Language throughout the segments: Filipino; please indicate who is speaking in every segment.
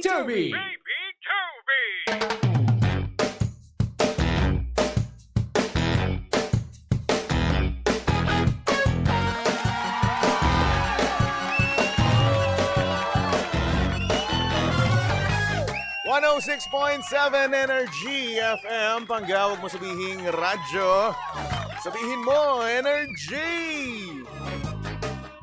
Speaker 1: Toby!
Speaker 2: Baby Toby!
Speaker 3: .7 Energy FM. Panggawag mo sabihing radyo. Sabihin mo, Energy!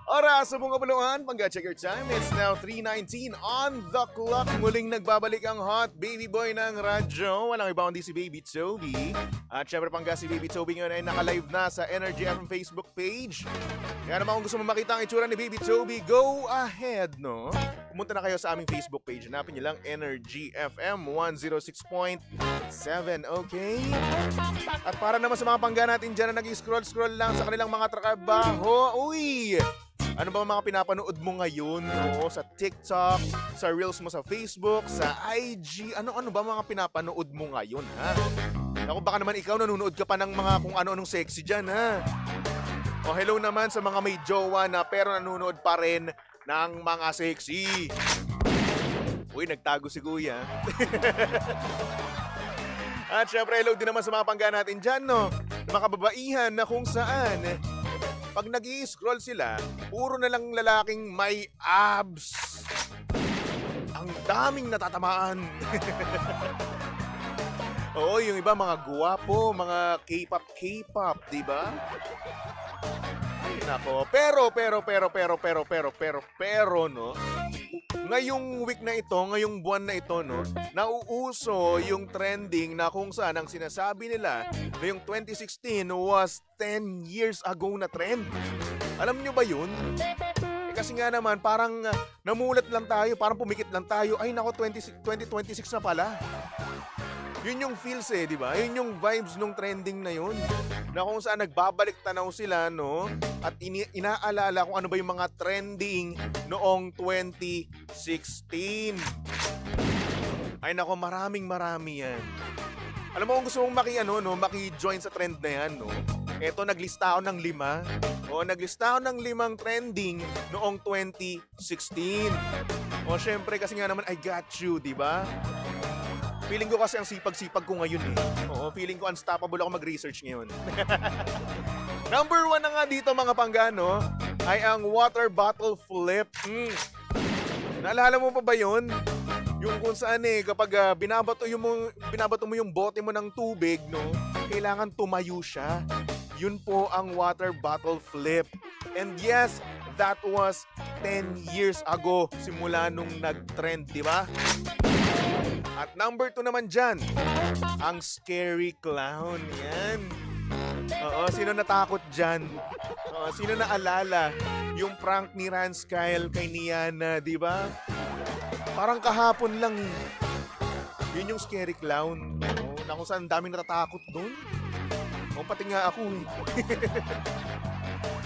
Speaker 3: Oras sa mga baluhan, check your time. It's now 3:19 on the clock. Muling nagbabalik ang hot baby boy ng radyo. Walang iba kundi si Baby Toby. At syempre si Baby Toby ngayon ay naka-live na sa Energy FM Facebook page. Kaya naman kung gusto mo makita ang itsura ni Baby Toby, go ahead, no? Pumunta na kayo sa aming Facebook page. Hanapin niyo lang Energy FM 106.7, okay? At para naman sa mga pangga natin dyan na nag-scroll-scroll lang sa kanilang mga trabaho, uy! Ano ba mga pinapanood mo ngayon? Oo, sa TikTok, sa Reels mo sa Facebook, sa IG. Ano ba mga pinapanood mo ngayon, ha? Ako, baka naman ikaw nanonood ka pa ng mga kung ano-anong sexy dyan, ha? O hello naman sa mga may jowa na pero nanonood pa rin ng mga sexy. Uy, nagtago si Kuya. At syempre, hello din naman sa mga pangga natin dyan, no? Mga kababaihan na kung saan pag nag-i-scroll sila, puro na lang lalaking may abs. Ang daming natatamaan. Oo, yung iba mga guwapo, mga K-pop, di ba? Ay, nako. Pero, no? Ngayong week na ito, ngayong buwan na ito, no? Nauuso yung trending na kung saan ang sinasabi nila na yung 2016 was 10 years ago na trend. Alam nyo ba yun? Kasi nga naman, parang namulat lang tayo, parang pumikit lang tayo. Ay nako, 2026 na pala. Yun yung feels di ba? Yun yung vibes nung trending na yun. Na kung saan nagbabalik tanaw sila, no? At inaalala kung ano ba yung mga trending noong 2016. Ay nako, marami yan. Alam mo kung gusto mong maki-join sa trend na yan, no? Eto, naglista ako ng 5. Naglista ako ng 5 trending noong 2016. Syempre kasi nga naman, I got you, di ba? Feeling ko kasi ang sipag-sipag ko ngayon eh. Feeling ko unstoppable ako mag-research ngayon. Number 1 na nga dito mga panggano ay ang water bottle flip. Naalala mo pa ba yun? Yung kung saan kapag binabato mo yung bote mo ng tubig, no? Kailangan tumayo siya. Yun po ang water bottle flip. And yes, that was 10 years ago simula nung nag-trend, di ba? At number 2 naman dyan, ang scary clown. Yan. Sino natakot dyan? Sino naalala yung prank ni Rance Kyle kay Niana, di ba? Parang kahapon lang eh. Yun yung scary clown. Na kung saan daming natatakot doon. Pati nga ako eh.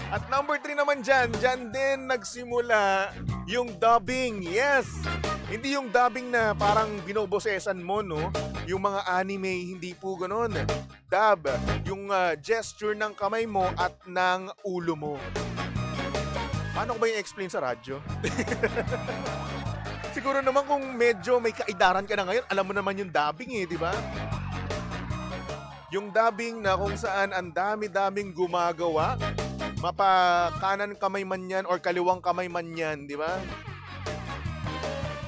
Speaker 3: At number 3 naman dyan din nagsimula yung dubbing. Yes! Hindi yung dubbing na parang binobosesan mo, no? Yung mga anime, hindi po ganon. Dub, yung gesture ng kamay mo at ng ulo mo. Paano ko ba i-explain sa radyo? Siguro naman kung medyo may kaidaran ka na ngayon, alam mo naman yung dubbing di ba? Yung dubbing na kung saan ang dami-daming gumagawa, mapa kanan kamay man yan or kaliwang kamay man yan, di ba?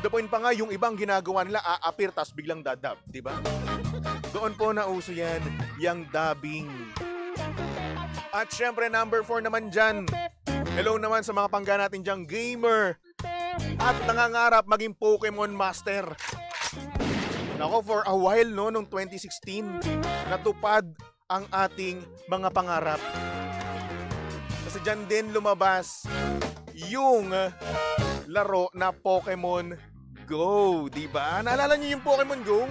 Speaker 3: The point pa nga, yung ibang ginagawa nila, aapir, tas biglang dadab, di ba? Doon po nauso yan, yung dubbing. At syempre, number 4 naman dyan. Hello naman sa mga pangga natin dyang gamer at nangangarap maging Pokemon Master. Nako, for a while, no, nung 2016, natupad ang ating mga pangarap. Kasi dyan din lumabas yung laro na Pokemon Go, di ba? Naalala niyo yung Pokemon Go?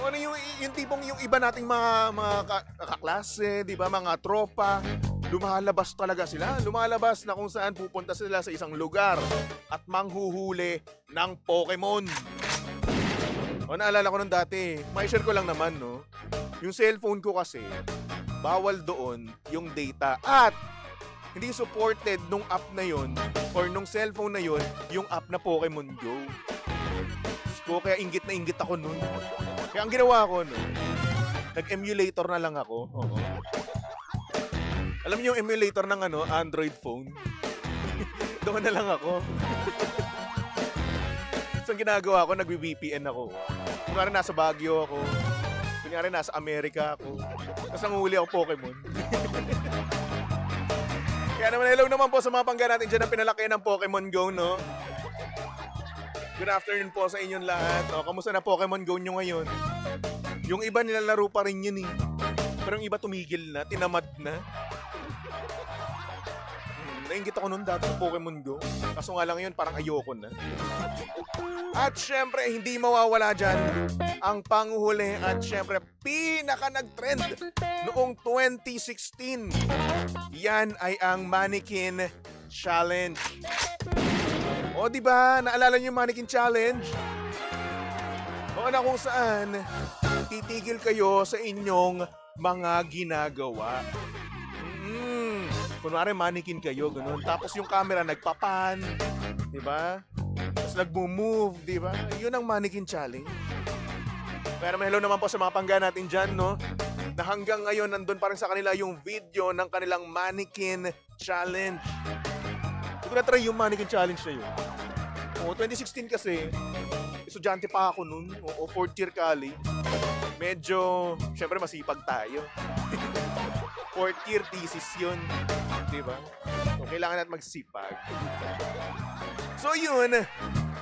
Speaker 3: Ano yung tipong yung iba nating mga kaklase, di ba? Mga tropa, lumalabas talaga sila. Lumalabas na kung saan pupunta sila sa isang lugar at manghuhuli ng Pokemon. Naalala ko nung dati, may share ko lang naman, no? Yung cellphone ko kasi, bawal doon yung data at hindi supported nung app na yon or nung cellphone na yon yung app na Pokemon Go. ko, kaya inggit na inggit ako nun. Kaya ang ginawa ko nun, nag-emulator na lang ako. Oo. Alam niyo yung emulator ng Android phone? Doon na lang ako. So, ang ginagawa ko, nag-VPN ako. Kunyari nasa Baguio ako. Kunyari nasa Amerika ako. Tapos nanguhuli ako Pokemon. Kaya naman, hello naman po sa mga pangga natin dyan na pinalaki ng Pokemon Go, no? Good afternoon po sa inyong lahat. O, kamusta na Pokemon Go nyo ngayon? Yung iba nilalaro pa rin yun eh. Pero yung iba tumigil na, tinamad na. Nainggit ako nun dati sa Pokemon Go. Kaso nga lang yun, parang ayoko na. At syempre, hindi mawawala dyan ang panghuli at syempre, pinaka nag-trend noong 2016. Yan ay ang Mannequin Challenge. O, di ba? Naalala niyo yung Mannequin Challenge? O, na kung saan titigil kayo sa inyong mga ginagawa. Kunwari mannequin kayo, ganun. Tapos yung camera nagpapan, di ba? Tapos nagmo-move, di ba? Yun ang Mannequin Challenge. Pero hello naman po sa mga pangga natin dyan, no? Na hanggang ngayon nandun pa rin sa kanila yung video ng kanilang Mannequin Challenge. Hindi ko na-try yung Mannequin Challenge na yun. O, 2016 kasi, estudyante pa ako nun, o 4th year college. Medyo, syempre masipag tayo. 4th year thesis yun. Diba? So, kailangan natin magsipag. So, yun,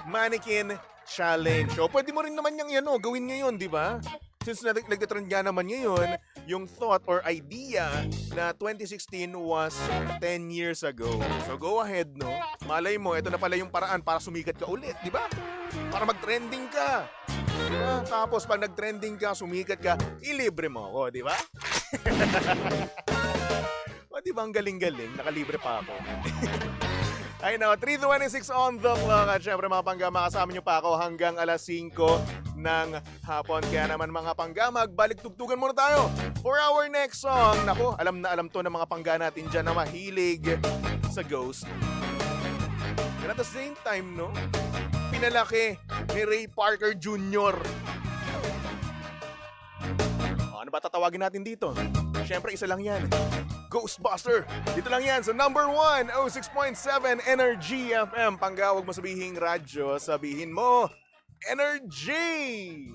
Speaker 3: Mannequin Challenge. O, pwede mo rin naman yung gawin ngayon, di ba? Since nag-trend nga naman ngayon, yung thought or idea na 2016 was 10 years ago. So, go ahead, no? Malay mo, ito na pala yung paraan para sumikat ka ulit, di ba? Para mag-trending ka. Diba? Tapos, pag nag-trending ka, sumikat ka, ilibre mo ako, di ba? O, di ba ang galing-galing? Nakalibre pa ako. I know, 3:26 on the clock. At syempre mga pangga, makasama nyo pa ako hanggang alas 5 ng hapon. Kaya naman mga pangga, magbalik tugtugan muna tayo for our next song. Naku, alam na alam to ng mga pangga natin dyan na mahilig sa Ghost. And at the same time, no, pinalaki ni Ray Parker Jr. Ano ba tatawagin natin dito? Siyempre, isa lang yan. Ghostbuster. Dito lang yan sa number 1, 06.7 Energy FM. Pangga, huwag mo sabihin radyo, sabihin mo Energy!